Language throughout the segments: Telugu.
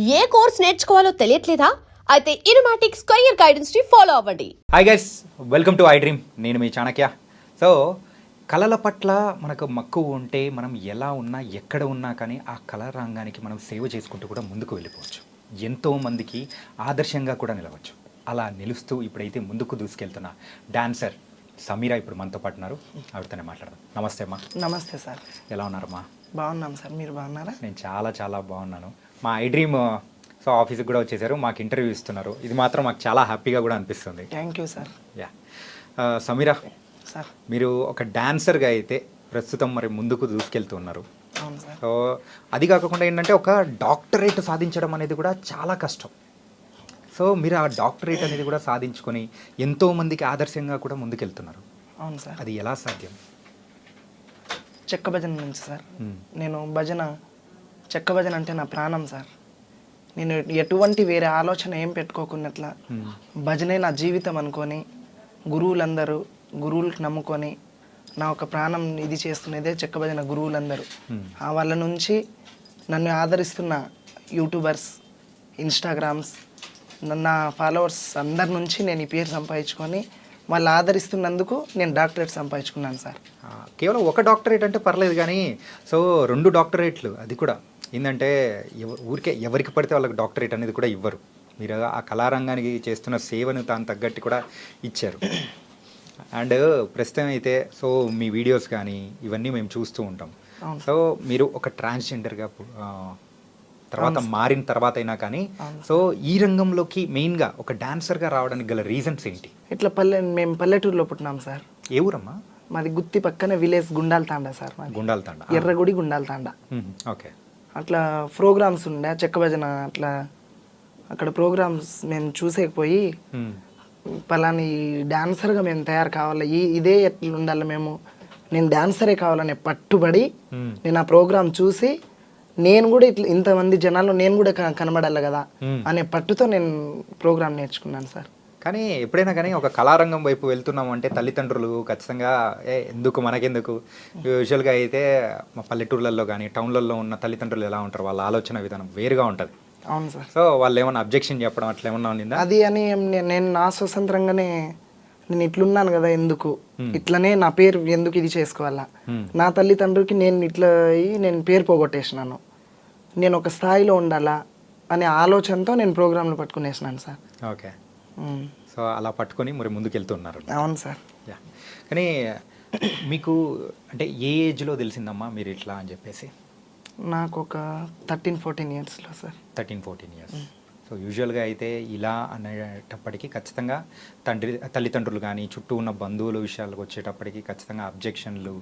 ఏ కోర్స్ నేర్చుకోవాలో తెలియట్లేదా? అయితే ఇనుమాటిక్ స్క్వేర్ గైడెన్స్ ని ఫాలో అవ్వండి. Hi guys, welcome to I dream. నేను మీ చాణక్య. సో కళల పట్ల మనకు మక్కువ ఉంటే మనం ఎలా ఉన్నా ఎక్కడ ఉన్నా కానీ ఆ కళా రంగానికి మనం సేవ చేసుకుంటూ కూడా ముందుకు వెళ్ళిపోవచ్చు. ఎంతోమందికి ఆదర్శంగా కూడా నిలవచ్చు. అలా నిలుస్తూ ఇప్పుడైతే ముందుకు దూసుకెళ్తున్న డాన్సర్ సమీరా ఇప్పుడు మనతో పాటు ఉన్నారు. ఆవిడతోనే మాట్లాడదాం. నమస్తే అమ్మా. నమస్తే సార్. ఎలా ఉన్నారమ్మా? బాగున్నాం సార్, మీరు బాగున్నారా? నేను చాలా చాలా బాగున్నాను. మా ఐ డ్రీమ్ సో ఆఫీస్కి కూడా వచ్చేసారు, మాకు ఇంటర్వ్యూ ఇస్తున్నారు. ఇది మాత్రం మాకు చాలా హ్యాపీగా కూడా అనిపిస్తుంది. Thank you sir. Yeah, Sameera sir, మీరు ఒక డాన్సర్గా అయితే ప్రస్తుతం మరి ముందుకు దూసుకెళ్తున్నారు. అవును సార్. సో అది కాకుండా ఏంటంటే ఒక డాక్టరేట్ సాధించడం అనేది కూడా చాలా కష్టం. సో మీరు ఆ డాక్టరేట్ అనేది కూడా సాధించుకొని ఎంతోమందికి ఆదర్శంగా కూడా ముందుకెళ్తున్నారు. అవును సార్. అది ఎలా సాధ్యం? చెక్క భజన నుంచి సార్. నేను చెక్క భజన అంటే నా ప్రాణం సార్. నేను ఎటువంటి వేరే ఆలోచన ఏం పెట్టుకోకున్నట్లా భజనే నా జీవితం అనుకొని గురువులకు నమ్ముకొని నా ఒక ప్రాణం ఇది చేస్తున్నదే చెక్క భజన గురువులందరూ. వాళ్ళ నుంచి నన్ను ఆదరిస్తున్న యూట్యూబర్స్, ఇన్స్టాగ్రామ్స్, నా ఫాలోవర్స్ అందరి నుంచి నేను ఈ పేరు సంపాదించుకొని వాళ్ళు ఆదరిస్తున్నందుకు నేను డాక్టరేట్ సంపాదించుకున్నాను సార్. కేవలం ఒక డాక్టరేట్ అంటే పర్లేదు, కానీ సో 2 డాక్టరేట్లు, అది కూడా ఏంటంటే ఊరికే ఎవరికి పడితే వాళ్ళకి డాక్టరేట్ అనేది కూడా ఇవ్వరు. మీరు ఆ కళారంగానికి చేస్తున్న సేవను తాను తగ్గట్టు కూడా ఇచ్చారు. అండ్ ప్రస్తుతం అయితే సో మీ వీడియోస్ కానీ ఇవన్నీ మేము చూస్తూ ఉంటాం. సో మీరు ఒక ట్రాన్స్జెండర్గా తర్వాత మారిన తర్వాత అయినా కానీ సో ఈ రంగంలోకి మెయిన్గా ఒక డాన్సర్గా రావడానికి గల రీజన్స్ ఏంటి? ఇట్లా మేము పల్లెటూరులో పుట్టినాం సార్. ఏ ఊరమ్మా? మాది గుత్తి పక్కన విలేజ్ గుండాల తాండా సార్. గుండాల తాండా, ఎర్రగుడి గుండాల తాండా. ఓకే. అట్లా ప్రోగ్రామ్స్ ఉండే చెక్క భజన, అట్లా అక్కడ ప్రోగ్రామ్స్ మేము చూసేకపోయి పలాని డాన్సర్గా మేము తయారు కావాలి, ఇదే ఎట్లా ఉండాలి, నేను డాన్సరే కావాలనే పట్టుబడి నేను ఆ ప్రోగ్రామ్ చూసి నేను కూడా ఇట్లా ఇంతమంది జనాల్లో నేను కూడా కనబడాలి కదా అనే పట్టుతో నేను ప్రోగ్రామ్ నేర్చుకున్నాను సార్. కానీ ఎప్పుడైనా కానీ ఒక కళారంగం వైపు వెళ్తున్నాం అంటే తల్లిదండ్రులు ఖచ్చితంగా ఎందుకు మనకెందుకు, యూజువల్గా అయితే మా పల్లెటూర్లలో కానీ టౌన్లలో ఉన్న తల్లిదండ్రులు ఎలా ఉంటారు, వాళ్ళ ఆలోచన విధానం వేరుగా ఉంటుంది. అవును సార్. సో వాళ్ళు ఏమన్నా అబ్జెక్షన్ చెప్పడం అట్లా ఏమన్నా ఉందా? అది అని నేను నా స్వతంత్రంగానే నేను ఇట్లున్నాను కదా, ఎందుకు ఇట్లనే నా పేరు ఎందుకు ఇది చేసుకోవాలా, నా తల్లిదండ్రులకి నేను ఇట్లా నేను పేరు పోగొట్టేసినాను, నేను ఒక స్థాయిలో ఉండాలా అనే ఆలోచనతో నేను ప్రోగ్రాంలు పట్టుకునేసినాను సార్. ఓకే. సో అలా పట్టుకొని మరి ముందుకు వెళ్తున్నారు. అవును సార్. యా, కానీ మీకు అంటే ఏ ఏజ్లో తెలిసిందమ్మా మీరు ఇట్లా అని చెప్పేసి? నాకు ఒక 13-14 ఇయర్స్లో సార్. 13-14 ఇయర్స్. సో యూజువల్గా అయితే ఇలా అనేటప్పటికీ ఖచ్చితంగా తల్లిదండ్రులు కానీ చుట్టూ ఉన్న బంధువుల విషయాలకు వచ్చేటప్పటికి ఖచ్చితంగా అబ్జెక్షన్లు,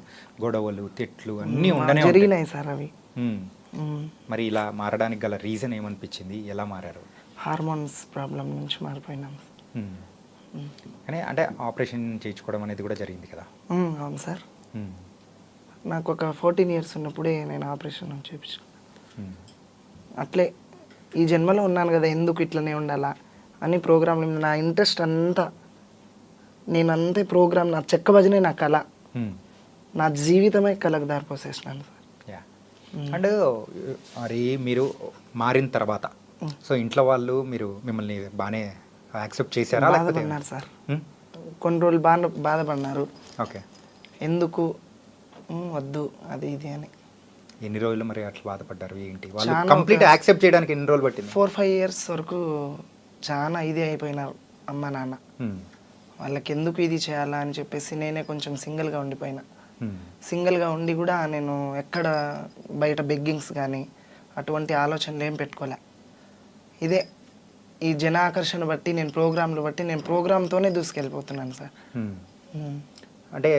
గొడవలు, తిట్లు అన్నీ జరిగినాయి సార్ అవి. మరి ఇలా మారడానికి గల రీజన్ ఏమనిపించింది, ఎలా మారారు? హార్మోన్స్ ప్రాబ్లం నుంచి మారిపోయినాం. కానీ అంటే ఆపరేషన్ చేయించుకోవడం అనేది కూడా జరిగింది కదా? అవును సార్. నాకు ఒక 14 ఇయర్స్ ఉన్నప్పుడే నేను ఆపరేషన్ చేయించుకున్నాను. అట్లే ఈ జన్మలో ఉన్నాను కదా, ఎందుకు ఇట్లనే ఉండాలా అని ప్రోగ్రాంలు నా ఇంట్రెస్ట్ అంతా, నేను అంతే ప్రోగ్రామ్, నా చెక్క భజనే నా కళ, నా జీవితమే కళకు దారిపోసేసినాను సార్. అండ్ మరి మీరు మారిన తర్వాత సో ఇంట్లో వాళ్ళు మీరు మిమ్మల్ని బాగానే యాక్సెప్ట్ చేశారా? బాధపడినారు సార్, కొన్ని రోజులు బాధపడినారు. ఓకే. ఎందుకు వద్దు అది ఇది అని. ఎన్ని రోజులు మరి అట్లా బాధపడ్డారు? ఏంటి వాళ్ళు కంప్లీట్ యాక్సెప్ట్ చేయడానికి ఎన్ని రోజులు పట్టింది? 4-5 ఇయర్స్ వరకు చాలా ఇది అయిపోయినారు అమ్మ నాన్న. వాళ్ళకి ఎందుకు ఇది చేయాలా అని చెప్పేసి నేనే కొంచెం సింగిల్గా ఉండిపోయినా. సింగిల్గా ఉండి కూడా నేను ఎక్కడ బయట బెగ్గింగ్స్ కానీ అటువంటి ఆలోచనలు ఏం పెట్టుకోలే. ఇదే ఈ జన ఆకర్షణ బట్టి నేను ప్రోగ్రాంలు బట్టి నేను ప్రోగ్రామ్తోనే దూసుకెళ్ళిపోతున్నాను సార్. అంటే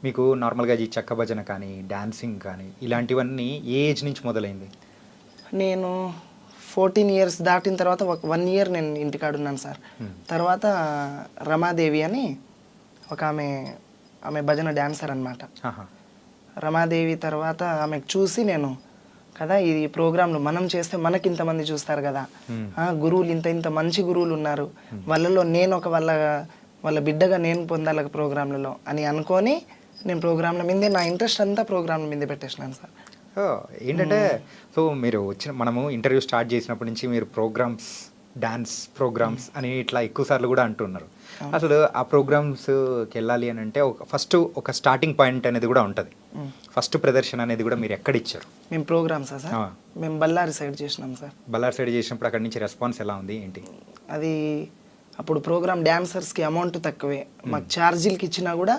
మీకు నార్మల్గా ఈ చెక్క భజన కానీ డాన్సింగ్ కానీ ఇలాంటివన్నీ ఏ ఏజ్ నుంచి మొదలైంది? నేను 14 ఇయర్స్ దాటిన తర్వాత 1 ఇయర్ నేను ఇంటికాడున్నాను సార్. తర్వాత రమాదేవి అని ఒక ఆమె భజన డాన్సర్ అనమాట. రమాదేవి తర్వాత ఆమెకు చూసి నేను కదా ఈ ప్రోగ్రాంలు మనం చేస్తే మనకి ఇంతమంది చూస్తారు కదా, గురువులు ఇంత మంచి గురువులు ఉన్నారు, వాళ్ళలో నేను ఒక వాళ్ళ బిడ్డగా నేను పొందాలి ప్రోగ్రాంలలో అని అనుకొని నేను ప్రోగ్రాంల మీదే నా ఇంట్రెస్ట్ అంతా ప్రోగ్రాంల మీదే పెట్టేసినాను సార్. ఏంటంటే సో మీరు మనము ఇంటర్వ్యూ స్టార్ట్ చేసినప్పటి నుంచి మీరు డాన్స్ ప్రోగ్రామ్స్ అని ఇట్లా ఎక్కువ సార్లు కూడా అంటున్నారు. అసలు ఆ ప్రోగ్రామ్స్కి వెళ్ళాలి అని అంటే ఫస్ట్ ఒక స్టార్టింగ్ పాయింట్ అనేది కూడా ఉంటుంది. ఫస్ట్ ప్రదర్శన అనేది కూడా మీరు ఎక్కడ ఇచ్చారు? మేము ప్రోగ్రామ్సా సార్? మేము బళ్ళారి సైడ్ చేసినాం సార్. బళ్ళారి సైడ్ చేసినప్పుడు అక్కడి నుంచి రెస్పాన్స్ ఎలా ఉంది ఏంటి? అది అప్పుడు ప్రోగ్రామ్ డాన్సర్స్కి అమౌంట్ తక్కువే, మాకు ఛార్జీలకి ఇచ్చినా కూడా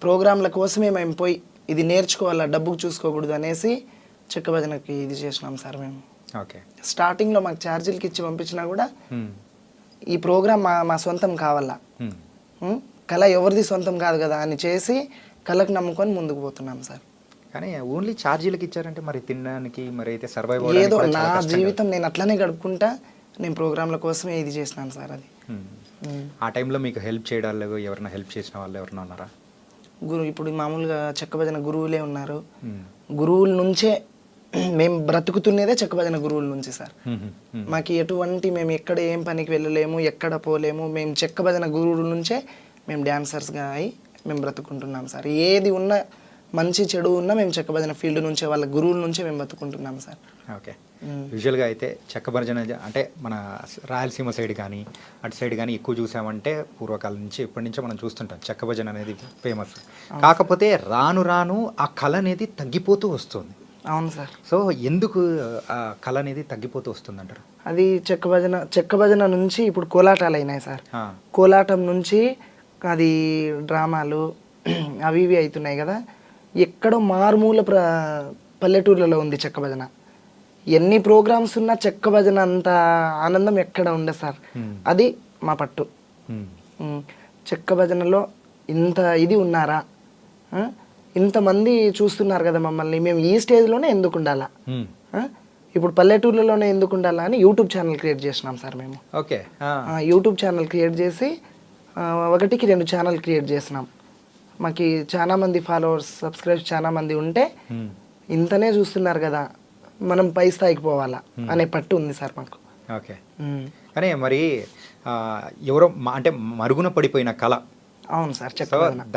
ప్రోగ్రాంల కోసమే మేము పోయి ఇది నేర్చుకోవాలా, డబ్బుకు చూసుకోకూడదు అనేసి చెక్క భజనకి ఇది చేసినాం సార్ మేము. ఓకే. స్టార్టింగ్లో మాకు ఛార్జీలకి ఇచ్చి పంపించినా కూడా ఈ ప్రోగ్రామ్ మా సొంతం కావాలా, కళ ఎవరిది సొంతం కాదు కదా అని చేసి కళకు నమ్ముకొని ముందుకు పోతున్నాం సార్. కానీ ఓన్లీ ఛార్జీలకి ఇచ్చారంటే మరి తినడానికి మరి అయితే సర్వైవ్ ఏదో నా జీవితం నేను అట్లనే గడుపుకుంటా నేను ప్రోగ్రాంల కోసమే ఇది చేసినాను సార్. అది ఆ టైంలో మీకు హెల్ప్ చేయడాలు ఎవరైనా హెల్ప్ చేసిన వాళ్ళు ఎవరైనా ఉన్నారా? ఇప్పుడు మామూలుగా చెక్క భజన గురువులే ఉన్నారు. గురువుల నుంచే మేము బ్రతుకుతున్నదే చెక్క భజన గురువుల నుంచి సార్. మాకు ఎటువంటి మేము ఎక్కడ ఏం పనికి వెళ్ళలేము, ఎక్కడ పోలేము. మేము చెక్క భజన గురువుల నుంచే మేము డాన్సర్స్గా అయి మేము బ్రతుకుంటున్నాం సార్. ఏది ఉన్నా మంచి చెడు ఉన్నా మేము చెక్క భజన ఫీల్డ్ నుంచే వాళ్ళ గురువుల నుంచే మేము బతుకుంటున్నాం సార్. ఓకే. యూజువల్గా అయితే చెక్క భజన అంటే మన రాయలసీమ సైడ్ కానీ అటు సైడ్ కానీ ఎక్కువ చూసామంటే పూర్వకాలం నుంచి ఎప్పటి నుంచో మనం చూస్తుంటాం చెక్క భజన అనేది ఫేమస్. కాకపోతే రాను రాను ఆ కళ అనేది తగ్గిపోతూ వస్తుంది. అవును సార్. సో ఎందుకు ఆ కళ అనేది తగ్గిపోతూ వస్తుంది అంటారు? అది చెక్క భజన నుంచి ఇప్పుడు కోలాటాలు అయినాయి సార్. కోలాటం నుంచి అది డ్రామాలు అవి ఇవి అవుతున్నాయి కదా. ఎక్కడో మారుమూల పల్లెటూర్లలో ఉంది చెక్క భజన. ఎన్ని ప్రోగ్రామ్స్ ఉన్నా చెక్క భజన అంత ఆనందం ఎక్కడ ఉండదు సార్. అది మా పట్టు. చెక్క భజనలో ఇంత ఇది ఉన్నారా, ఇంతమంది చూస్తున్నారు కదా మమ్మల్ని, మేము ఈ స్టేజ్లోనే ఎందుకు ఉండాలా, ఇప్పుడు పల్లెటూర్లలోనే ఎందుకు ఉండాలా అని యూట్యూబ్ ఛానల్ క్రియేట్ చేసినాం సార్ మేము. ఓకే. యూట్యూబ్ ఛానల్ క్రియేట్ చేసి 1కి 2 ఛానల్ క్రియేట్ చేసినాం. మాకు చాలా మంది ఫాలోవర్స్ సబ్స్క్రైబ్ చాలా మంది ఉంటే ఇంతనే చూస్తున్నారు కదా మనం పై స్థాయికి పోవాలా అనే పట్టు ఉంది సార్ మాకు. ఓకే. కానీ మరి ఎవరో అంటే మరుగున పడిపోయిన కళ. అవును సార్.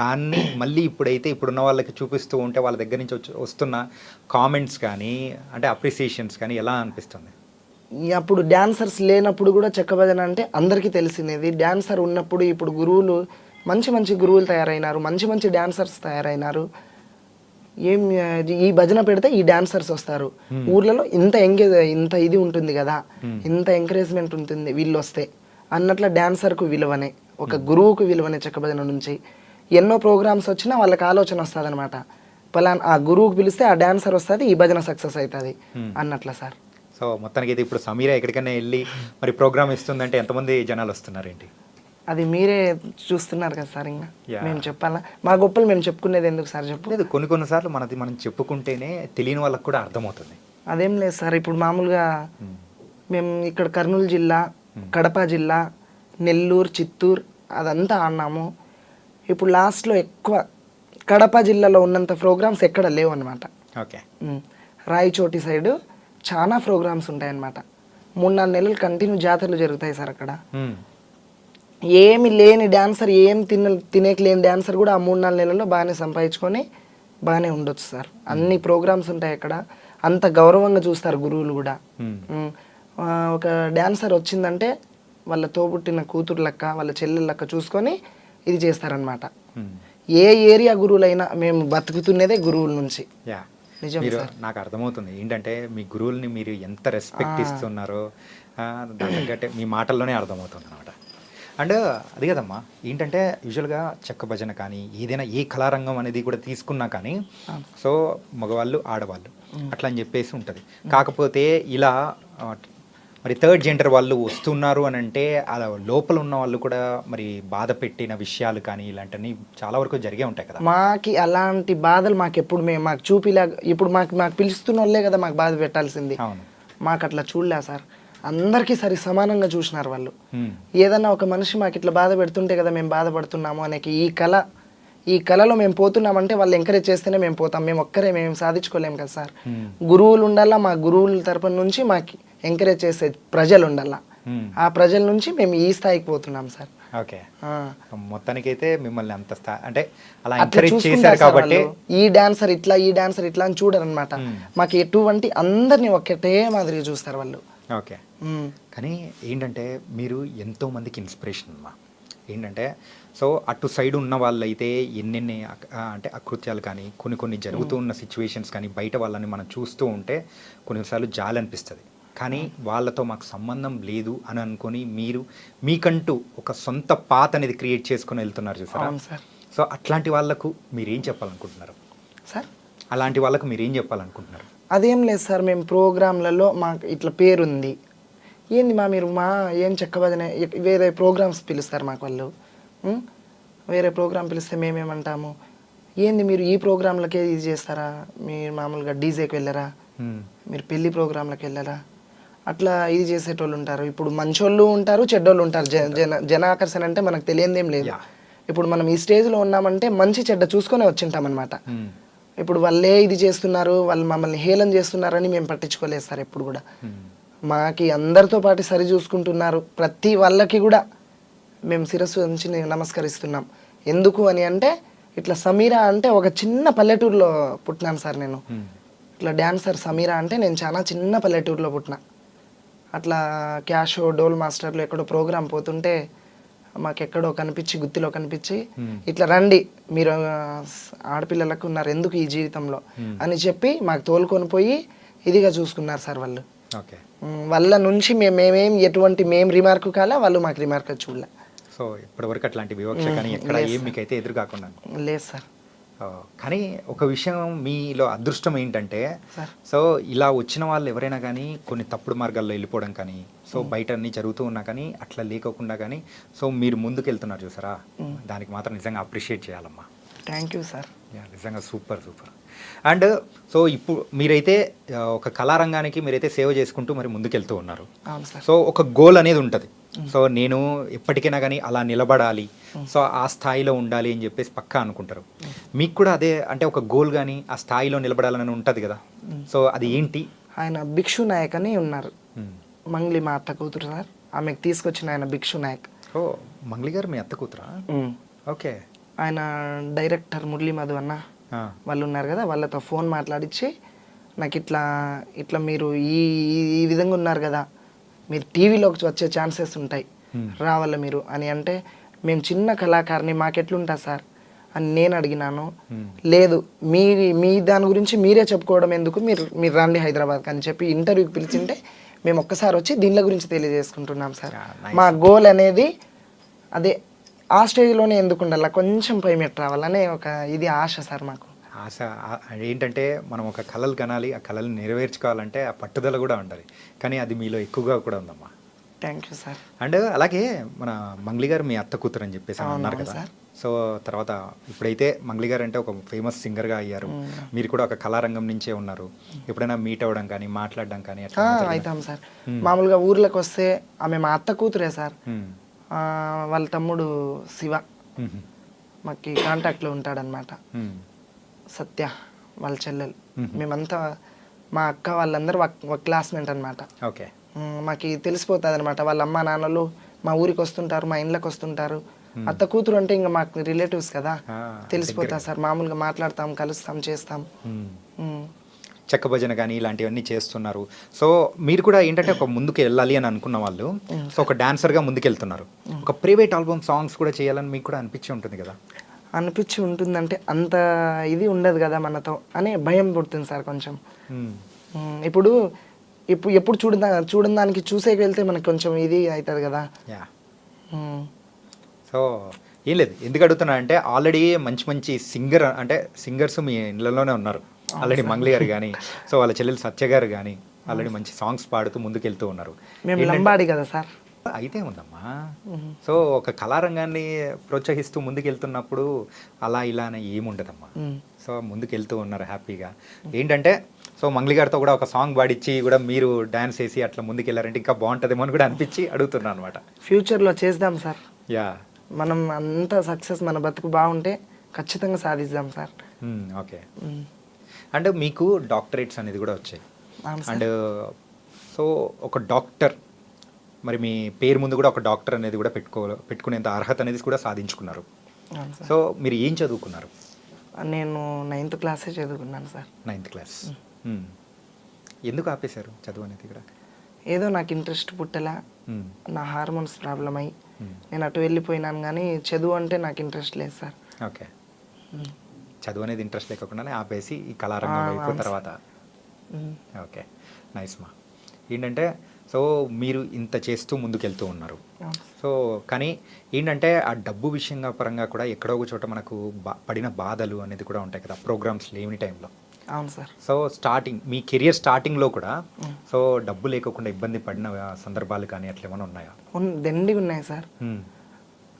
దాన్ని మళ్ళీ ఇప్పుడున్న వాళ్ళకి చూపిస్తూ ఉంటే వాళ్ళ దగ్గర నుంచి వస్తున్న కామెంట్స్ కానీ అంటే అప్రిసియేషన్స్ కానీ ఎలా అనిపిస్తుంది? అప్పుడు డాన్సర్స్ లేనప్పుడు కూడా చెక్క భజన అంటే అందరికీ తెలిసినది. డాన్సర్ ఉన్నప్పుడు ఇప్పుడు గురువులు మంచి గురువులు తయారైనారు, మంచి డాన్సర్స్ తయారైనారు. ఈ భజన పెడితే ఈ డాన్సర్స్ వస్తారు, ఊర్లలో ఇంత ఇది ఉంటుంది కదా, ఇంత ఎంకరేజ్మెంట్ ఉంటుంది వీళ్ళు వస్తే అన్నట్ల డాన్సర్కు విలువనే, ఒక గురువుకు విలువనే చెక్క భజన నుంచి. ఎన్నో ప్రోగ్రామ్స్ వచ్చినా వాళ్ళకి ఆలోచన వస్తుంది అనమాట, పలానా ఆ గురువుకు పిలిస్తే ఆ డాన్సర్ వస్తుంది, ఈ భజన సక్సెస్ అవుతుంది అన్నట్ల సార్. సో మొత్తానికి అయితే ఇప్పుడు సమీరా ఎక్కడికైనా వెళ్ళి మరి ప్రోగ్రామ్ ఇస్తుందంటే ఎంతమంది జనాలు వస్తున్నారు ఏంటి? అది మీరే చూస్తున్నారు కదా సార్. ఇంకా మేము చెప్పాలా? మా గొప్పలు మేము చెప్పుకునేది ఎందుకు సార్ చెప్పు? లేదు, కొన్నిసార్లు మనం చెప్పుకుంటేనే తెలియని వాళ్ళకి కూడా అర్థమవుతుంది. అదేం లేదు సార్. ఇప్పుడు మామూలుగా మేము ఇక్కడ కర్నూలు జిల్లా, కడప జిల్లా, నెల్లూరు, చిత్తూరు అదంతా ఆడినాము. ఇప్పుడు లాస్ట్లో ఎక్కువ కడప జిల్లాలో ఉన్నంత ప్రోగ్రామ్స్ ఎక్కడ లేవు అనమాట. ఓకే. రాయచోటి సైడు చాలా ప్రోగ్రామ్స్ ఉంటాయన్నమాట. 3-4 నెలలు కంటిన్యూ జాతరలు జరుగుతాయి సార్ అక్కడ. ఏమి లేని డాన్సర్, తినేకి లేని డాన్సర్ కూడా ఆ 3-4 నెలల్లో బాగానే సంపాదించుకొని బాగానే ఉండొచ్చు సార్. అన్ని ప్రోగ్రామ్స్ ఉంటాయి అక్కడ, అంత గౌరవంగా చూస్తారు గురువులు కూడా. ఒక డాన్సర్ వచ్చిందంటే వాళ్ళ తోబుట్టిన కూతురు లెక్క, వాళ్ళ చెల్లెల లెక్క చూసుకొని ఇది చేస్తారనమాట. ఏ ఏరియా గురువులైనా మేము బతుకుతున్నదే గురువుల నుంచి. నిజం సార్. నాకు అర్థమవుతుంది ఏంటంటే మీ గురువుల్ని మీరు ఎంత రెస్పెక్ట్ ఇస్తున్నారో దాని తగ్గట్టే మీ మాటల్లోనే అర్థమవుతుంది అనమాట. అండ్ అది కదమ్మా, ఏంటంటే యూజువల్గా చెక్క భజన కానీ ఏదైనా ఏ కళారంగం అనేది కూడా తీసుకున్నా కానీ సో మగవాళ్ళు ఆడవాళ్ళు అట్లా అని చెప్పేసి ఉంటుంది. కాకపోతే ఇలా మరి థర్డ్ జెండర్ వాళ్ళు వస్తున్నారు అని అంటే అలా లోపల ఉన్న వాళ్ళు కూడా మరి బాధ పెట్టిన విషయాలు కానీ ఇలాంటివన్నీ చాలా వరకు జరిగే ఉంటాయి కదా. మాకి అలాంటి బాధలు ఎప్పుడు మాకు చూపిలా. ఇప్పుడు మాకు పిలుస్తున్న వాళ్ళే కదా మాకు బాధ పెట్టాల్సింది. అవును. మాకు అట్లా చూడలే సార్. అందరికీ సమానంగా చూసినారు వాళ్ళు. ఏదన్నా ఒక మనిషి మాకు ఇట్లా బాధ పెడుతుంటే కదా మేము బాధపడుతున్నాము అనే ఈ కళలో మేము పోతున్నామంటే వాళ్ళు ఎంకరేజ్ చేస్తేనే మేము పోతాం. మేము సాధించుకోలేము కదా సార్. గురువులు ఉండాలా, మా గురువుల తరపున నుంచి మాకు ఎంకరేజ్ చేసే ప్రజలు ఉండాలా. ఆ ప్రజల నుంచి మేము ఈ స్థాయికి పోతున్నాం సార్. ఓకే. ఆ. మొత్తానికైతే మిమ్మల్ని అంత అంటే అలా అట్లా ఎంకరేజ్ చూసుకుంటారు చేశారు సార్ కాబట్టి వాళ్ళు. ఈ డాన్సర్ ఇట్లా ఈ డాన్సర్ ఇట్లా అని చూడరు అనమాట. మాకు ఎటువంటి అందరినీ ఒకటే మాదిరిగా చూస్తారు వాళ్ళు. ఓకే. ఉమ్. కానీ ఏంటంటే మీరు ఎంతో మందికి ఇన్స్పిరేషన్ అమ్మా. ఏంటంటే సో అటు సైడ్ ఉన్న వాళ్ళైతే ఎన్నెన్ని అంటే అకృత్యాలు కానీ కొన్ని కొన్ని జరుగుతూ ఉన్న సిచ్యువేషన్స్ కానీ బయట వాళ్ళని మనం చూస్తూ ఉంటే కొన్నిసార్లు జాలి అనిపిస్తుంది. కానీ వాళ్ళతో మాకు సంబంధం లేదు అని అనుకొని మీరు మీకంటూ ఒక సొంత పాత్ అనేది క్రియేట్ చేసుకొని వెళ్తున్నారు చూసారా. అవును సార్. సో అట్లాంటి వాళ్ళకు మీరేం చెప్పాలనుకుంటున్నారు? సార్ అలాంటి వాళ్ళకు మీరేం చెప్పాలనుకుంటున్నారు? అదేం లేదు సార్, మేము ప్రోగ్రాంలలో మాకు ఇట్లా పేరుంది ఏంది మీరు ఏం చెక్కబదనే వేరే ప్రోగ్రామ్స్ పిలుస్తారు మాకు వాళ్ళు. వేరే ప్రోగ్రామ్ పిలిస్తే మేమేమంటాము, ఏంది మీరు ఈ ప్రోగ్రాంలకే ఇది చేస్తారా, మీరు మామూలుగా డీజేకి వెళ్ళరా, మీరు పెళ్లి ప్రోగ్రాంలకు వెళ్ళరా, అట్లా ఇది చేసేటోళ్ళు ఉంటారు. ఇప్పుడు మంచోళ్ళు ఉంటారు, చెడ్డోళ్ళు ఉంటారు. జన ఆకర్షణ అంటే మనకు తెలియందేం లేదు. ఇప్పుడు మనం ఈ స్టేజ్లో ఉన్నామంటే మంచి చెడ్డ చూసుకొని వచ్చింటాం అనమాట. ఇప్పుడు వాళ్ళే ఇది చేస్తున్నారు, వాళ్ళు మమ్మల్ని హేళన చేస్తున్నారని మేము పట్టించుకోలేదు సార్ ఎప్పుడు కూడా. మాకి అందరితో పాటు సరి చూసుకుంటున్నారు, ప్రతి వాళ్ళకి కూడా మేము శిరస్సు ఉంచి నమస్కరిస్తున్నాం. ఎందుకు అని అంటే ఇట్లా సమీరా అంటే ఒక చిన్న పల్లెటూరులో పుట్టినాను సార్ నేను. ఇట్లా డాన్సర్ సమీరా అంటే నేను చాలా చిన్న పల్లెటూరులో పుట్టిన. అట్లా క్యాషో డోల్ మాస్టర్లో ఎక్కడో ప్రోగ్రాం పోతుంటే మాకెక్కడో కనిపించి గుత్తిలో కనిపించి ఇట్లా రండి మీరు ఆడపిల్లలకు ఉన్నారు ఎందుకు ఈ జీవితంలో అని చెప్పి మాకు తోలుకొని పోయి ఇదిగా చూసుకున్నారు సార్ వాళ్ళు. వాళ్ళ నుంచి మేమేం ఎటువంటి రిమార్క్ కాలే, వాళ్ళు మాకు రిమార్క్ చూడలే. సో ఇప్పటివరకు అట్లాంటి వివక్ష కానీ ఎక్కడ ఏం మీకైతే ఎదురు కాకుండా లేదు సార్. కానీ ఒక విషయం మీలో అదృష్టం ఏంటంటే సో ఇలా వచ్చిన వాళ్ళు ఎవరైనా కానీ కొన్ని తప్పుడు మార్గాల్లో వెళ్ళిపోవడం కానీ సో బయట అన్ని జరుగుతూ ఉన్నా కానీ అట్లా లేకోకుండా కానీ సో మీరు ముందుకు వెళ్తున్నారు చూసారా, దానికి మాత్రం నిజంగా అప్రిషియేట్ చేయాలమ్మా. Thank you sir. నిజంగా సూపర్. అండ్ సో ఇప్పుడు మీరైతే ఒక కళారంగానికి మీరైతే సేవ చేసుకుంటూ మరి ముందుకెళ్తూ ఉన్నారు. సో ఒక గోల్ అనేది ఉంటుంది. సో నేను ఎప్పటికైనా కానీ అలా నిలబడాలి, సో ఆ స్థాయిలో ఉండాలి అని చెప్పేసి పక్కా అనుకుంటారు. మీకు కూడా అదే అంటే ఒక గోల్ కానీ ఆ స్థాయిలో నిలబడాలని ఉంటుంది కదా, సో అది ఏంటి? ఆయన భిక్షు నాయక్ అని ఉన్నారు, మంగ్లీ మా అత్త కూతురు సార్, ఆమెకు తీసుకొచ్చిన ఆయన భిక్షు నాయక్. ఓ మంగ్లీ గారు మీ అత్త కూతురా? ఓకే. ఆయన డైరెక్టర్ మురళీ మధు అన్న వాళ్ళు ఉన్నారు కదా, వాళ్ళతో ఫోన్ మాట్లాడించి నాకు ఇట్లా మీరు ఈ విధంగా ఉన్నారు కదా, మీరు టీవీలోకి వచ్చే ఛాన్సెస్ ఉంటాయి, రావాల మీరు అని అంటే, మేము చిన్న కళాకారిని మాకెట్లుంటా సార్ అని నేను అడిగినాను. లేదు మీ దాని గురించి మీరే చెప్పుకోవడం ఎందుకు, మీరు రండి హైదరాబాద్కి అని చెప్పి ఇంటర్వ్యూకి పిలిచింటే మేము ఒక్కసారి వచ్చి దీనిల గురించి తెలియజేసుకుంటున్నాం సార్. మా గోల్ అనేది అదే, ఆ స్టేజ్లోనే ఎందుకు ఉండాలి, కొంచెం పై మెట్టు రావాలనే ఒక ఇది ఆశ సార్ మాకు. ఆశ ఏంటంటే మనం ఒక కళలు కనాలి, ఆ కళలు నెరవేర్చుకోవాలంటే ఆ పట్టుదల కూడా ఉండాలి. కానీ అది మీలో ఎక్కువగా కూడా ఉందమ్మా. Thank you sir. అండ్ అలాగే మన మంగ్లీ గారు మీ అత్త కూతురు అని చెప్పేసి అన్నారు కదా, సో తర్వాత ఇప్పుడైతే మంగ్లీ గారు అంటే ఒక ఫేమస్ సింగర్గా అయ్యారు, మీరు కూడా ఒక కళారంగం నుంచే ఉన్నారు. ఎప్పుడైనా మీట్ అవ్వడం కానీ మాట్లాడడం కానీ అవుతాం సార్. మామూలుగా ఊర్లోకి వస్తే ఆమె మా అత్త కూతురే సార్, వాళ్ళ తమ్ముడు శివ మాకు కాంటాక్ట్లో ఉంటాడనమాట, సత్య వాళ్ళ చెల్లెలు, మేమంతా మా అక్క వాళ్ళందరూ ఒక క్లాస్మేట్ అనమాట. ఓకే. మాకు తెలిసిపోతుంది అనమాట, వాళ్ళ అమ్మ నాన్నలు మా ఊరికి వస్తుంటారు, మా ఇండ్లకు వస్తుంటారు. అత్త కూతురు అంటే ఇంకా మాకు రిలేటివ్స్ కదా, తెలిసిపోతుంది సార్. మామూలుగా మాట్లాడతాం, కలుస్తాం, చేస్తాం. చెక్క భజన కానీ ఇలాంటివన్నీ చేస్తున్నారు. సో మీరు కూడా ఏంటంటే ఒక ముందుకు వెళ్ళాలి అని అనుకున్న వాళ్ళు, సో ఒక డాన్సర్గా ముందుకెళ్తున్నారు. ఒక ప్రైవేట్ ఆల్బమ్ సాంగ్స్ కూడా చేయాలని మీకు కూడా అనిపించి ఉంటుంది కదా? అనిపించి ఉంటుందంటే అంత ఇది ఉండదు కదా మనతో అనే భయం పుడుతుంది సార్ కొంచెం. ఎప్పుడు చూడని దానికి చూసేకి వెళ్తే మనకు కొంచెం ఇది అవుతుంది కదా. సో ఏం లేదు, ఎందుకు అడుగుతున్నా అంటే ఆల్రెడీ మంచి సింగర్స్ మీ ఇళ్ళలోనే ఉన్నారు ఆల్రెడీ. మంగ్లీ గారు కానీ, సో వాళ్ళ చెల్లెలు సత్య గారు కానీ ఆల్రెడీ మంచి సాంగ్స్ పాడుతూ ముందుకెళ్తూ ఉన్నారు. మేము లంబాడి కదా సార్. అయితే ఉందమ్మా, సో ఒక కళారంగాన్ని ప్రోత్సహిస్తూ ముందుకెళ్తున్నప్పుడు అలా ఇలా అని ఏముండదమ్మా. సో ముందుకెళ్తూ ఉన్నారు హ్యాపీగా. ఏంటంటే సో మంగ్లీ గారితో కూడా ఒక సాంగ్ పాడిచ్చి కూడా మీరు డాన్స్ వేసి అట్లా ముందుకెళ్ళారంటే ఇంకా బాగుంటుందేమో అని కూడా అనిపించి అడుగుతున్నాను అనమాట. ఫ్యూచర్లో చేద్దాం సార్. యా, మనం అంత సక్సెస్, మన బతుకు బాగుంటే ఖచ్చితంగా సాధిద్దాం సార్. ఓకే. అండ్ మీకు డాక్టరేట్స్ అనేది కూడా వచ్చాయి. అండ్ సో ఒక డాక్టర్ మరి మీ పేరు ముందు కూడా ఒక డాక్టర్ అనేది కూడా పెట్టుకునేంత అర్హత అనేది కూడా సాధించుకున్నారు. అవును సార్. సో మీరు ఏం చదువుకున్నారు? నేను 9th క్లాసే చదువుకున్నాను సార్. 9th class. ఎందుకు ఆపేశారు చదువు అనేది కూడా? ఏదో నాకు ఇంట్రెస్ట్ పుట్టేలా, నా హార్మోన్స్ ప్రాబ్లం అయ్యి నేను అటు వెళ్ళిపోయినాను, కానీ చదువు అంటే నాకు ఇంట్రెస్ట్ లేదు సార్. ఓకే. చదువు అనేది ఇంట్రెస్ట్ లేకుండానే ఆపేసి ఈ కళారంగం వైపు తర్వాత. ఓకే, నైస్ మా. ఏంటంటే సో మీరు ఇంత చేస్తూ ముందుకెళ్తూ ఉన్నారు. సో కానీ ఏంటంటే ఆ డబ్బు విషయంగా పరంగా కూడా ఎక్కడో ఒక చోట మనకు పడిన బాధలు అనేది కూడా ఉంటాయి కదా ప్రోగ్రామ్స్ లేని టైంలో. అవును సార్. సో స్టార్టింగ్ మీ కెరియర్ స్టార్టింగ్లో కూడా సో డబ్బు లేకుండా ఇబ్బంది పడిన సందర్భాలు కానీ అట్లా ఏమైనా ఉన్నాయా? దండిగా ఉన్నాయి సార్.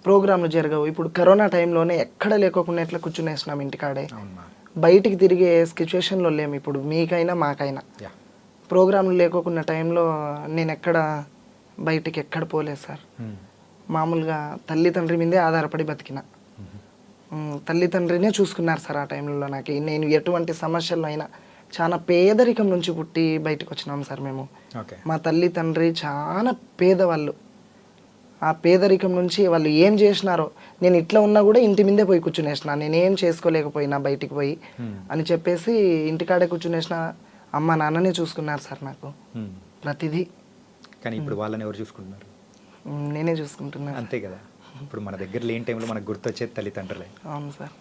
ప్రోగ్రాంలు జరగవు. ఇప్పుడు కరోనా టైంలోనే ఎక్కడ లేకోకుండా ఎట్లా కూర్చునేసినాం ఇంటికాడే. బయటికి తిరిగే సిచ్యువేషన్లో లేము ఇప్పుడు, మీకైనా మాకైనా. ప్రోగ్రాంలు లేకోకున్న టైంలో నేను ఎక్కడ బయటికి ఎక్కడ పోలేదు సార్. మామూలుగా తల్లిదండ్రి మీదే ఆధారపడి బతికిన. తల్లిదండ్రినే చూసుకున్నారు సార్ ఆ టైంలో నాకు. నేను ఎటువంటి సమస్యలు అయినా చాలా పేదరికం నుంచి పుట్టి బయటకు వచ్చినాం సార్ మేము. మా తల్లి తండ్రి చాలా పేదవాళ్ళు. ఆ పేదరికం నుంచి వాళ్ళు ఏం చేసినారో, నేను ఇట్లా ఉన్నా కూడా ఇంటి మీదే పోయి కూర్చునేసిన, నేనేం చేసుకోలేకపోయినా బయటికి పోయి అని చెప్పేసి ఇంటికాడే కూర్చునేసిన. అమ్మ నాన్ననే చూసుకున్నారు సార్ నాకు ప్రతిదీ. కానీ ఇప్పుడు వాళ్ళని ఎవరు చూసుకుంటున్నారు? నేనే చూసుకుంటున్నాను. అంతే కదా, ఇప్పుడు మన దగ్గర లేని టైంలో మనకు గుర్తొచ్చేది తల్లిదండ్రులే. అవును సార్.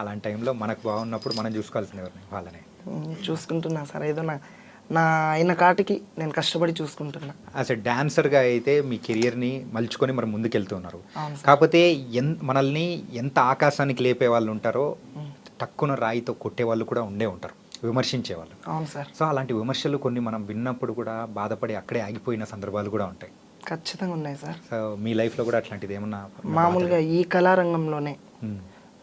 అలాంటి టైంలో మనకు బాగున్నప్పుడు మనం చూసుకోవాల్సిన ఎవరిని వాళ్ళని చూసుకుంటున్నా సార్. ఏదో నా అయిన కాటికి నేను కష్టపడి చూసుకుంటున్నా. యాజ్ ఎ డాన్సర్గా అయితే మీ కెరియర్ని మలుచుకొని మరి ముందుకెళ్తున్నారు. కాకపోతే మనల్ని ఎంత ఆకాశానికి లేపే వాళ్ళు ఉంటారో టక్కున రాయితో కొట్టే వాళ్ళు కూడా ఉండే ఉంటారు, విమర్శించేవాళ్ళు. అవును సార్. సో అలాంటి విమర్శలు కొన్ని మనం విన్నప్పుడు కూడా బాధపడి అక్కడే ఆగిపోయిన సందర్భాలు కూడా ఉంటాయి. ఖచ్చితంగా ఉన్నాయి సార్. సో మీ లైఫ్లో కూడా అట్లాంటిది ఏమన్నా? మామూలుగా ఈ కళారంగంలోనే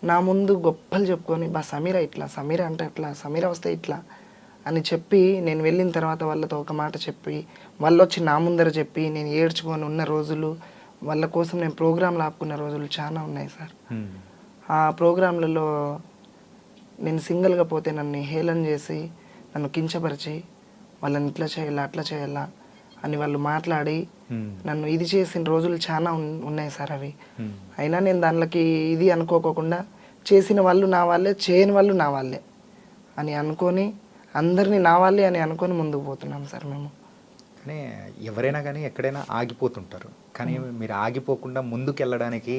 నా ముందు గొప్పలు చెప్పుకొని సమీర ఇట్లా, సమీర అంటే అట్లా, సమీర వస్తే ఇట్లా అని చెప్పి నేను వెళ్ళిన తర్వాత వాళ్ళతో ఒక మాట చెప్పి వాళ్ళు వచ్చి నా ముందర చెప్పి నేను ఏడ్చుకొని ఉన్న రోజులు, వాళ్ళ కోసం నేను ప్రోగ్రాంలు ఆపుకున్న రోజులు చాలా ఉన్నాయి సార్. ఆ ప్రోగ్రాంలలో నేను సింగిల్గా పోతే నన్ను హేళన చేసి నన్ను కించపరిచి వాళ్ళని ఇట్లా చేయాలా అట్లా చేయాలా అని వాళ్ళు మాట్లాడి నన్ను ఇది చేసిన రోజులు చాలా ఉన్నాయి సార్ అవి. అయినా నేను దానిలోకి ఇది అనుకోకుండా చేసిన వాళ్ళు నా వాళ్ళే, చేయని వాళ్ళు నా వాళ్ళే అని అనుకొని అందరినీ నా వాళ్ళే అని అనుకొని ముందుకు పోతున్నాం సార్ మేము. కానీ ఎవరైనా కానీ ఎక్కడైనా ఆగిపోతుంటారు, కానీ మీరు ఆగిపోకుండా ముందుకు వెళ్ళడానికి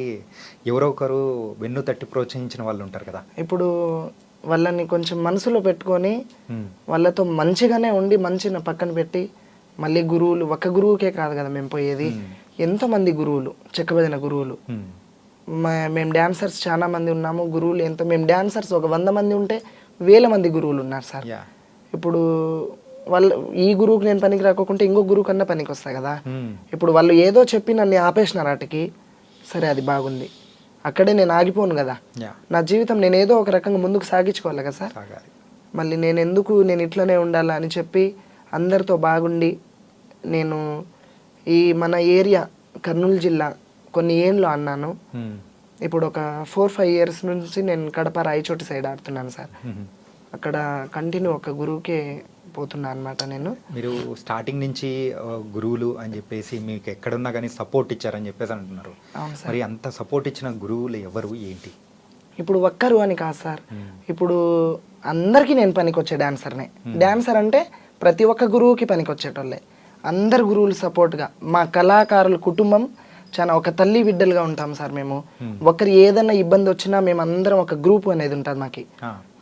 ఎవరో ఒకరు వెన్ను తట్టి ప్రోత్సహించిన వాళ్ళు ఉంటారు కదా. ఇప్పుడు వాళ్ళని కొంచెం మనసులో పెట్టుకొని వాళ్ళతో మంచిగానే ఉండి మంచిగా పక్కన పెట్టి మళ్ళీ గురువులు, ఒక గురువుకే కాదు కదా మేము పోయేది, ఎంతోమంది గురువులు, చెక్కబదిన గురువులు. మేము డాన్సర్స్ చాలా మంది ఉన్నాము, గురువులు ఎంతో. మేము డాన్సర్స్ ఒక 100 మంది ఉంటే 1000 మంది గురువులు ఉన్నారు సార్. ఇప్పుడు వాళ్ళు ఈ గురువుకి నేను పనికి రాకుంటే ఇంకో గురువు కన్నా పనికి వస్తాయి కదా. ఇప్పుడు వాళ్ళు ఏదో చెప్పి నన్ను ఆపేసినారు వాటికి, సరే అది బాగుంది, అక్కడే నేను ఆగిపోను కదా. నా జీవితం నేను ఏదో ఒక రకంగా ముందుకు సాగించుకోవాలి కదా సార్. మళ్ళీ నేను ఇట్లనే ఉండాలా అని చెప్పి అందరితో బాగుండి నేను ఈ మన ఏరియా కర్నూలు జిల్లా కొన్ని ఏళ్ళు అన్నాను. ఇప్పుడు ఒక 4-5 ఇయర్స్ నుంచి నేను కడప రాయచోటి సైడ్ ఆడుతున్నాను సార్. అక్కడ కంటిన్యూ ఒక గురువుకే పోతున్నా అనమాట నేను. మీరు స్టార్టింగ్ నుంచి గురువులు అని చెప్పేసి మీకు ఎక్కడున్నా కానీ సపోర్ట్ ఇచ్చారని చెప్పేసి అంటున్నారు. మరి అంత సపోర్ట్ ఇచ్చిన గురువులు ఎవరు, ఏంటి? ఇప్పుడు ఒక్కరు అని కాదు సార్, ఇప్పుడు అందరికీ నేను పనికొచ్చే డాన్సర్నే. డాన్సర్ అంటే ప్రతి ఒక్క గురువుకి పనికొచ్చేటోళ్ళే. అందరు గురువులు సపోర్ట్గా, మా కళాకారుల కుటుంబం చాలా ఒక తల్లి బిడ్డలుగా ఉంటాం సార్ మేము. ఒకరు ఏదైనా ఇబ్బంది వచ్చినా మేము అందరం ఒక గ్రూప్ అనేది ఉంటుంది మాకి.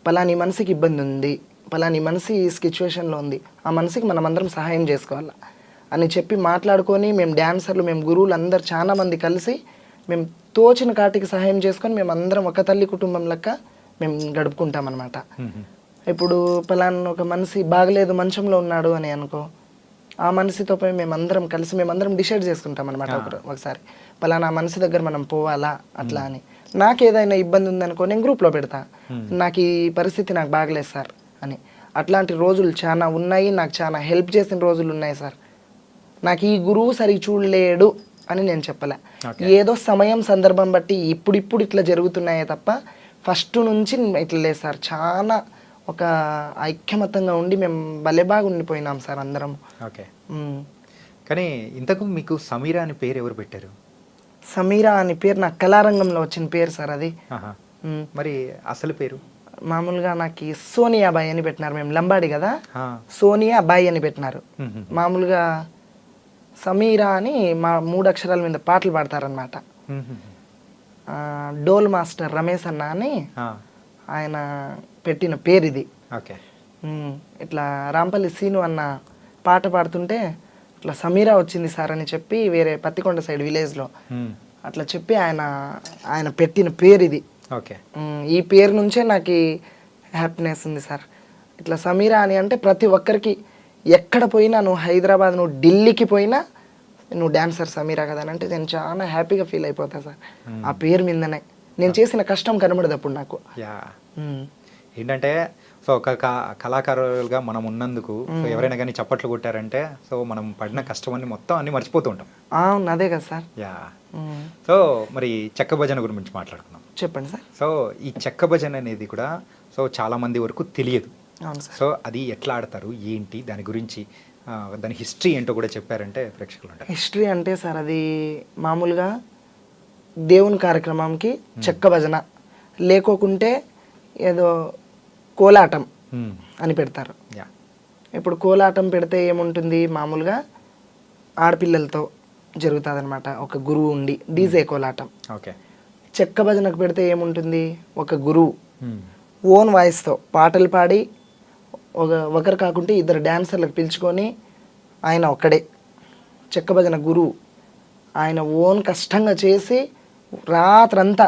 పలాని మనిషికి ఇబ్బంది ఉంది, పలాని మనిషి ఈ సిచ్యువేషన్లో ఉంది, ఆ మనిషికి మనం అందరం సహాయం చేసుకోవాలా అని చెప్పి మాట్లాడుకొని మేము డాన్సర్లు, మేము గురువులు అందరు చాలా మంది కలిసి మేము తోచిన కాటికి సహాయం చేసుకొని మేము అందరం ఒక తల్లి కుటుంబం లెక్క మేము గడుపుకుంటాం అనమాట. ఇప్పుడు పలానా ఒక మనిషి బాగలేదు, మంచంలో ఉన్నాడు అని అనుకో, ఆ మనిషితో పోయి మేమందరం కలిసి మేమందరం డిసైడ్ చేసుకుంటాం అనమాట. ఒకసారి పలానా మనిషి దగ్గర మనం పోవాలా అట్లా అని. నాకు ఏదైనా ఇబ్బంది ఉందనుకో నేను గ్రూప్లో పెడతా, నాకు ఈ పరిస్థితి నాకు బాగలేదు సార్ అని. అట్లాంటి రోజులు చాలా ఉన్నాయి, నాకు చాలా హెల్ప్ చేసిన రోజులు ఉన్నాయి సార్. నాకు ఈ గురువు సరిగ్గా చూడలేడు అని నేను చెప్పలే, ఏదో సమయం సందర్భం బట్టి ఇప్పుడు ఇట్లా జరుగుతున్నాయే తప్ప ఫస్ట్ నుంచి ఇట్లా లేదు సార్. చాలా ఒక ఐక్యమతంగా ఉండి మేము భలే బాగా ఉండిపోయినాం సార్ అందరం. ఓకే. కానీ ఇంతకు మీకు సమీరా అని పేరు ఎవరు పెట్టారు? సమీరా అని పేరు నాకు కళారంగంలో వచ్చిన పేరు సార్ అది. ఆహా. మ్మ్. మరి అసలు పేరు? మామూలుగా నాకు సోనియా బాయ్ అని పెట్టినారు, మేము లంబాడి కదా, ఆ. సోనియా బాయ్ అని పెట్టినారు. మ్మ్. మామూలుగా సమీరా అని మా 3 అక్షరాల మీద పాటలు పాడతారనమాట. మ్మ్. డోల్ మాస్టర్ రమేష్ అన్న అని ఆ. ఆయన పెట్టిన పేరు ఇది. ఓకే. ఇట్లా రాంపల్లి సీను అన్న పాట పాడుతుంటే ఇట్లా సమీరా వచ్చింది సార్ అని చెప్పి వేరే పత్తికొండ సైడ్ విలేజ్లో మ్మ్. అట్లా చెప్పి ఆయన పెట్టిన పేరు ఇది. ఓకే. ఈ పేరు నుంచే నాకు హ్యాపీనెస్ ఉంది సార్. ఇట్లా సమీరా అని అంటే ప్రతి ఒక్కరికి ఎక్కడ పోయినా, నువ్వు హైదరాబాద్, నువ్వు ఢిల్లీకి పోయినా నువ్వు డాన్సర్ సమీరా కదా అని అంటే నేను చాలా హ్యాపీగా ఫీల్ అయిపోతా సార్. ఆ పేరు మీదనే నేను చేసిన కష్టం కనబడదు అప్పుడు నాకు. యా. మ్మ్. ఏంటంటే సో ఒక కళాకారులుగా మనం ఉన్నందుకు సో ఎవరైనా కానీ చప్పట్లు కొట్టారంటే సో మనం పడిన కష్టం అన్ని మొత్తం అన్ని మర్చిపోతూ ఉంటాం. అవును, అదే కదా సార్. యా. మ్మ్. సో మరి చెక్క భజన గురించి మాట్లాడుకుందాం. చెప్పండి సార్. సో ఈ చెక్క భజన అనేది కూడా సో చాలా మంది వరకు తెలియదు. అవును సార్. సో అది ఎట్లా ఆడతారు, ఏంటి, దాని గురించి దాని హిస్టరీ ఏంటో కూడా చెప్పారంటే ప్రేక్షకులు ఉంటారు. హిస్టరీ అంటే సార్ అది మామూలుగా దేవుని కార్యక్రమంకి చెక్క భజన, లేకోకుంటే ఏదో కోలాటం అని పెడతారు. యా. ఇప్పుడు కోలాటం పెడితే ఏముంటుంది, మామూలుగా ఆడపిల్లలతో జరుగుతుంది అనమాట, ఒక గురువు ఉండి డీజే కోలాటం. ఓకే. చెక్క భజనకు పెడితే ఏముంటుంది, ఒక గురువు ఓన్ వాయిస్తో పాటలు పాడి ఒకరు కాకుంటే 2 డాన్సర్లకు పిలుచుకొని ఆయన ఒక్కడే చెక్క భజన గురువు. ఆయన ఓన్ కష్టంగా చేసి రాత్రంతా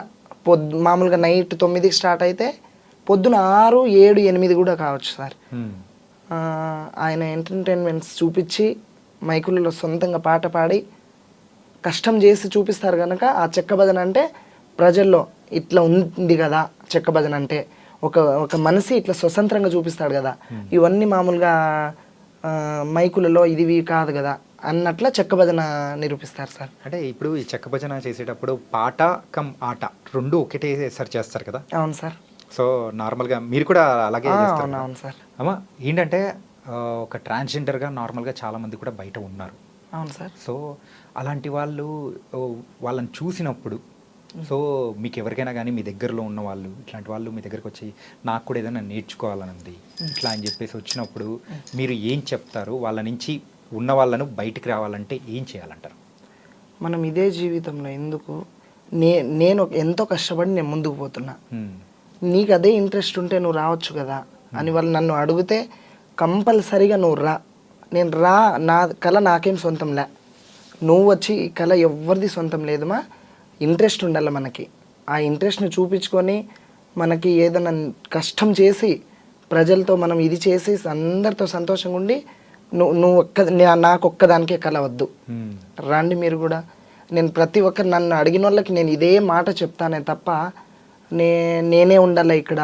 మామూలుగా నైట్ 9కి స్టార్ట్ అయితే పొద్దున 6, 7, 8 కూడా కావచ్చు సార్. ఆయన ఎంటర్టైన్మెంట్స్ చూపించి మైకులలో సొంతంగా పాట పాడి కష్టం చేసి చూపిస్తారు కనుక ఆ చెక్క భజన అంటే ప్రజల్లో ఇట్లా ఉంది కదా చెక్క భజన అంటే, ఒక మనిషి ఇట్లా స్వతంత్రంగా చూపిస్తాడు కదా, ఇవన్నీ మామూలుగా మైకులలో ఇది కాదు కదా అన్నట్ల చెక్క భజన నిరూపిస్తారు సార్. అంటే ఇప్పుడు ఈ చెక్క భజన చేసేటప్పుడు పాట కమ్ ఆట రెండు ఒకటే సార్ చేస్తారు కదా? అవును సార్. సో నార్మల్గా మీరు కూడా అలాగే చేస్తారు కదా? అవును సార్. అమ్మా ఏంటంటే ఒక ట్రాన్స్జెండర్గా నార్మల్గా చాలామంది కూడా బయట ఉన్నారు. అవును సార్. సో అలాంటి వాళ్ళు వాళ్ళని చూసినప్పుడు సో మీకు ఎవరికైనా కానీ మీ దగ్గరలో ఉన్న వాళ్ళు ఇట్లాంటి వాళ్ళు మీ దగ్గరకు వచ్చి నాకు కూడా ఏదైనా నేర్చుకోవాలని ఉంది ఇట్లా అని చెప్పేసి వచ్చినప్పుడు మీరు ఏం చెప్తారు? వాళ్ళ నుంచి ఉన్న వాళ్ళను బయటికి రావాలంటే ఏం చేయాలంటారు? మనం ఇదే జీవితంలో ఎందుకు నేను ఎంతో కష్టపడి నేను ముందుకు పోతున్నా, నీకు అదే ఇంట్రెస్ట్ ఉంటే నువ్వు రావచ్చు కదా అని వాళ్ళు నన్ను అడిగితే కంపల్సరీగా నువ్వు రా. నేను రా, నా కళ నాకేం సొంతం లే, నువ్వు వచ్చి ఈ కళ ఎవరిది సొంతం లేదుమా, ఇంట్రెస్ట్ ఉండాలి మనకి. ఆ ఇంట్రెస్ట్ని చూపించుకొని మనకి ఏదైనా కష్టం చేసి ప్రజలతో మనం ఇది చేసి అందరితో సంతోషంగా ఉండి నాకు ఒక్కదానికే కళ వద్దు, రండి మీరు కూడా. నేను ప్రతి ఒక్కరు నన్ను అడిగిన వాళ్ళకి నేను ఇదే మాట చెప్తానే తప్ప నేనే ఉండాలా ఇక్కడ,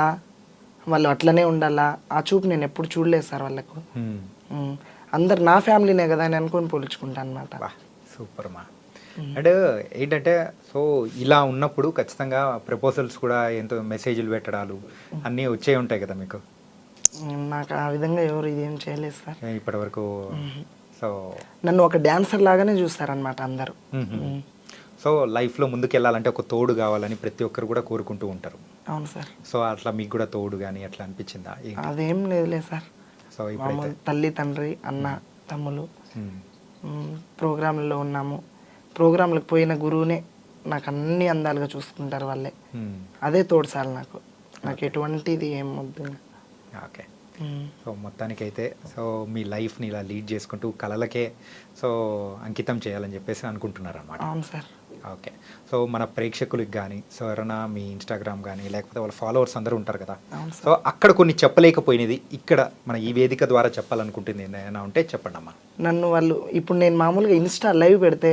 వాళ్ళు అట్లనే ఉండాలా, ఆ చూపు నేను ఎప్పుడు చూడలేదు సార్ వాళ్ళకు. అందరు నా ఫ్యామిలీనే కదా అని అనుకొని పోల్చుకుంటాను అనమాట. సూపర్ మా. అండ్ ఏంటంటే సో ఇలా ఉన్నప్పుడు ఖచ్చితంగా ప్రపోజల్స్ కూడా ఎంతో మెసేజ్లు పెట్టడాలు అన్నీ వచ్చే ఉంటాయి కదా మీకు? నాకు ఆ విధంగా ఎవరు ఇదేం చేయలేదు సార్ ఇప్పటి వరకు. సో నన్ను ఒక డాన్సర్ లాగానే చూస్తారనమాట అందరూ. సో లైఫ్లో ముందుకు వెళ్ళాలంటే ఒక తోడు కావాలని ప్రతి ఒక్కరు కూడా కోరుకుంటూ ఉంటారు. అవును సార్. సో అట్లా మీకు కూడా తోడు కానీ అట్లా అనిపించిందా? అదేం లేదులే సార్. సో మామూలు తల్లి, తండ్రి, అన్న, తమ్ములు, ప్రోగ్రాంలలో ఉన్నాము, ప్రోగ్రాంలకు పోయిన గురువునే నాకు అన్ని అందాలుగా చూసుకుంటారు వాళ్ళే. అదే తోడు సార్ నాకు ఎటువంటిది ఏం వద్దు. ఓకే. సో మొత్తానికైతే సో మీ లైఫ్ని ఇలా లీడ్ చేసుకుంటూ కళలకే సో అంకితం చేయాలని చెప్పేసి అనుకుంటున్నారు అన్నమాట. అవును సార్. ఓకే. సో మన ప్రేక్షకులకు కానీ సో ఎవరైనా మీ ఇన్స్టాగ్రామ్ కానీ లేకపోతే వాళ్ళ ఫాలోవర్స్ అందరూ ఉంటారు కదా, సో అక్కడ కొన్ని చెప్పలేకపోయినది ఇక్కడ మన ఈ వేదిక ద్వారా చెప్పాలనుకుంటుంది ఏమైనా ఉంటే చెప్పండి అమ్మా. నన్ను వాళ్ళు ఇప్పుడు నేను మామూలుగా ఇన్స్టా లైవ్ పెడితే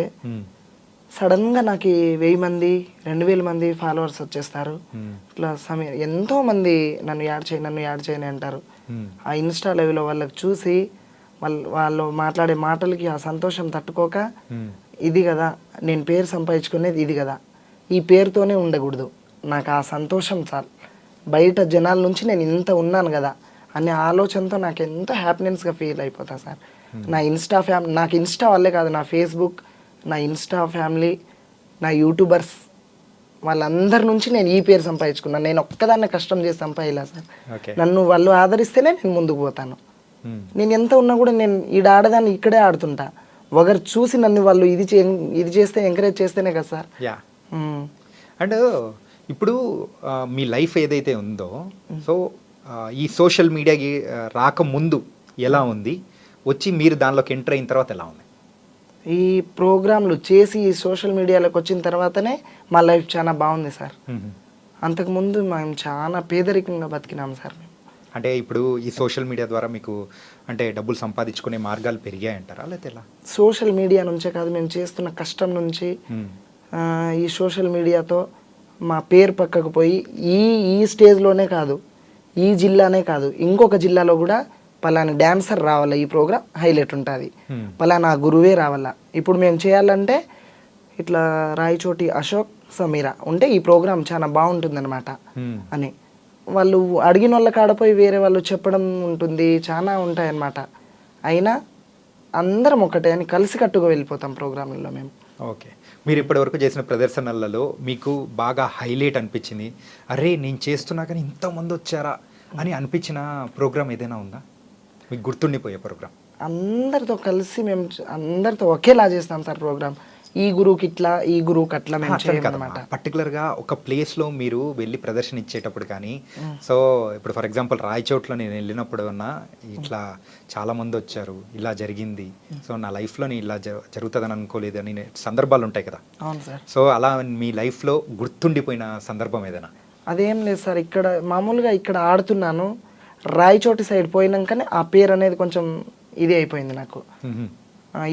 సడన్గా నాకు 1000 మంది 2000 మంది ఫాలోవర్స్ వచ్చేస్తారు. ఇట్లా ఎంతో మంది నన్ను యాడ్ చేయని అంటారు. ఆ ఇన్స్టా లైవ్లో వాళ్ళకి చూసి వాళ్ళు మాట్లాడే మాటలకి ఆ సంతోషం తట్టుకోక, ఇది కదా నేను పేరు సంపాదించుకునేది, ఇది కదా ఈ పేరుతోనే ఉండకూడదు, నాకు ఆ సంతోషం సార్, బయట జనాల నుంచి నేను ఇంత ఉన్నాను కదా అనే ఆలోచనతో నాకు ఎంతో హ్యాపీనెస్గా ఫీల్ అయిపోతా సార్. నా ఇన్స్టా నాకు ఇన్స్టా వల్లే కాదు, నా ఫేస్బుక్, నా ఇన్స్టా ఫ్యామిలీ, నా యూట్యూబర్స్ వాళ్ళందరి నుంచి నేను ఈ పేరు సంపాదించుకున్నాను. నేను ఒక్కదాన్నే కష్టం చేసి సంపాదిలా సార్. ఓకే. నన్ను వాళ్ళు ఆదరిస్తేనే నేను ముందుకు పోతాను. నేను ఎంత ఉన్నా కూడా నేను ఈడ ఆడదాన్ని ఇక్కడే ఆడుతుంటా. ఒకరు చూసి నన్ను వాళ్ళు ఇది చేస్తే ఎంకరేజ్ చేస్తేనే కదా సార్. యా. అండ్ ఇప్పుడు మీ లైఫ్ ఏదైతే ఉందో, సో ఈ సోషల్ మీడియాకి రాకముందు ఎలా ఉంది, వచ్చి మీరు దానిలోకి ఎంటర్ అయిన తర్వాత ఎలా ఉంది? ఈ ప్రోగ్రాంలు చేసి ఈ సోషల్ మీడియాలోకి వచ్చిన తర్వాతనే మా లైఫ్ చాలా బాగుంది సార్. అంతకుముందు మేము చాలా పేదరికంగా బతికినాం సార్. అంటే ఇప్పుడు ఈ సోషల్ మీడియా ద్వారా మీకు అంటే డబ్బులు సంపాదించుకునే మార్గాలు పెరిగాయంటారా, లేకపోతే ఎలా? సోషల్ మీడియా నుంచే కాదు, మేము చేస్తున్న కష్టం నుంచి ఈ సోషల్ మీడియాతో మా పేరు పక్కకు పోయి ఈ స్టేజ్లోనే కాదు, ఈ జిల్లానే కాదు, ఇంకొక జిల్లాలో కూడా పలానా డ్యాన్సర్ రావాలా, ఈ ప్రోగ్రామ్ హైలైట్ ఉంటుంది, పలానా గురువే రావాలా. ఇప్పుడు మేము చేయాలంటే ఇట్లా రాయచోటి అశోక్ సమీరా ఉంటే ఈ ప్రోగ్రామ్ చాలా బాగుంటుందన్నమాట అని వాళ్ళు అడిగిన వాళ్ళ కాడపోయి వేరే వాళ్ళు చెప్పడం ఉంటుంది, చాలా ఉంటాయి అన్నమాట. అయినా అందరం ఒకటే అని కలిసికట్టుగా వెళ్ళిపోతాం ప్రోగ్రాంలలో మేము. ఓకే. మీరు ఇప్పటివరకు చేసిన ప్రదర్శనలలో మీకు బాగా హైలైట్ అనిపించింది, అరే నేను చేస్తున్నా కానీ ఇంతమంది వచ్చారా అని అనిపించిన ప్రోగ్రామ్ ఏదైనా ఉందా, మీకు గుర్తుండిపోయే ప్రోగ్రామ్? అందరితో కలిసి మేము అందరితో ఒకేలా చేస్తాం సార్ ప్రోగ్రామ్. ఈ గురువుకి ఇట్లా, ఈ గురువుకి అట్లా మేము చేయమన్నమాట. పర్టికులర్గా ఒక ప్లేస్లో మీరు వెళ్ళి ప్రదర్శన ఇచ్చేటప్పుడు కానీ, సో ఇప్పుడు ఫర్ ఎగ్జాంపుల్ రాయచోట్లో నేను వెళ్ళినప్పుడు అన్నా ఇట్లా చాలామంది వచ్చారు, ఇలా జరిగింది, సో నా లైఫ్లో ఇలా జరుగుతుందని అనుకోలేదు అని సందర్భాలు ఉంటాయి కదా. అవును సార్. సో అలా మీ లైఫ్లో గుర్తుండిపోయిన సందర్భం ఏదైనా? అదేం లేదు సార్, ఇక్కడ మామూలుగా ఇక్కడ ఆడుతున్నాను, రాయచోటి సైడ్ పోయినాకనే ఆ పేరు అనేది కొంచెం ఇది అయిపోయింది నాకు.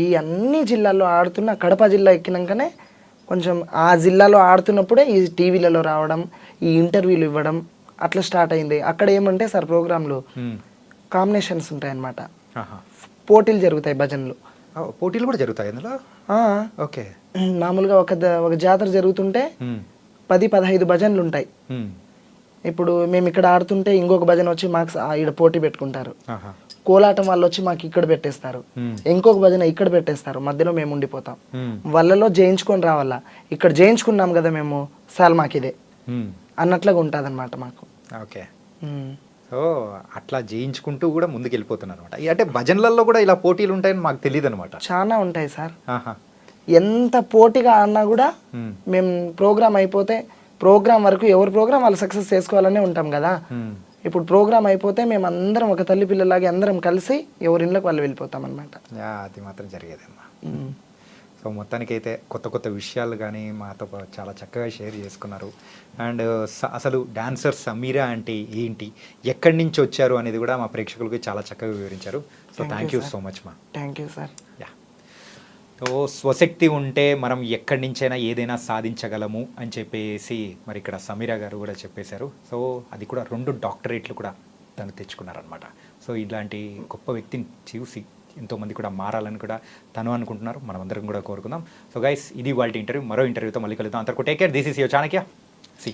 ఈ అన్ని జిల్లాల్లో ఆడుతున్న కడప జిల్లా ఎక్కినాకనే కొంచెం ఆ జిల్లాలో ఆడుతున్నప్పుడే ఈ టీవీలలో రావడం, ఈ ఇంటర్వ్యూలు ఇవ్వడం అట్లా స్టార్ట్ అయింది. అక్కడ ఏమంటే సార్ ప్రోగ్రాంలు కాంబినేషన్స్ ఉంటాయన్నమాట, పోటీలు జరుగుతాయి, భజనలు. పోటీలు కూడా జరుగుతాయి అందులో? ఓకే. మామూలుగా ఒక జాతర జరుగుతుంటే 10-15 భజనలు ఉంటాయి. ఇప్పుడు మేము ఇక్కడ ఆడుతుంటే ఇంకొక భజన వచ్చి మాకు ఈడ పోటీ పెట్టుకుంటారు, కోలాటం వాళ్ళు వచ్చి మాకు ఇక్కడ పెట్టేస్తారు, ఇంకొక భజన ఇక్కడ పెట్టేస్తారు, మధ్యలో మేము ఉండిపోతాం. వాళ్ళలో జయించుకొని రావాలా, ఇక్కడ జయించుకున్నాం కదా మేము, సార్ మాకు ఇదే అన్నట్లుగా ఉంటుంది అనమాట మాకు. ఓకే. సో అట్లా జయించుకుంటూ కూడా ముందుకు వెళ్ళిపోతున్నాను అనమాట. అంటే భజనలలో కూడా ఇలా పోటీలు ఉంటాయని మాకు తెలియదు అనమాట. చాలా ఉంటాయి సార్. ఎంత పోటీగా ఆడినా కూడా మేము ప్రోగ్రామ్ అయిపోతే, ప్రోగ్రామ్ వరకు ఎవరి ప్రోగ్రామ్ వాళ్ళు సక్సెస్ చేసుకోవాలనే ఉంటాం కదా. ఇప్పుడు ప్రోగ్రామ్ అయిపోతే మేము అందరం ఒక తల్లి పిల్లలాగే అందరం కలిసి ఎవరి ఇళ్ళకి వాళ్ళు వెళ్ళిపోతాం అనమాట. అది మాత్రం జరిగేదమ్మా. సో మొత్తానికైతే కొత్త కొత్త విషయాలు కానీ మాతో చాలా చక్కగా షేర్ చేసుకున్నారు. అండ్ అసలు డాన్సర్ సమీరా అంటే ఏంటి, ఎక్కడి నుంచి వచ్చారు అనేది కూడా మా ప్రేక్షకులకి చాలా చక్కగా వివరించారు. So thank you so much మా. Thank you sir. Yeah. So స్వశక్తి ఉంటే మనం ఎక్కడి నుంచైనా ఏదైనా సాధించగలము అని చెప్పేసి మరి ఇక్కడ సమీరా గారు కూడా చెప్పేశారు. సో అది కూడా 2 డాక్టరేట్లు కూడా తను తెచ్చుకున్నారనమాట. సో ఇలాంటి గొప్ప వ్యక్తిని చూసి ఎంతోమంది కూడా మారాలని కూడా తను అనుకుంటున్నారు, మనం అందరం కూడా కోరుకుందాం. సో గైస్, ఇది వాళ్ళ ఇంటర్వ్యూ. మరో ఇంటర్వ్యూతో మళ్ళీ కలుద్దాం. అంతవరకు take care. This is your Chanakya. See.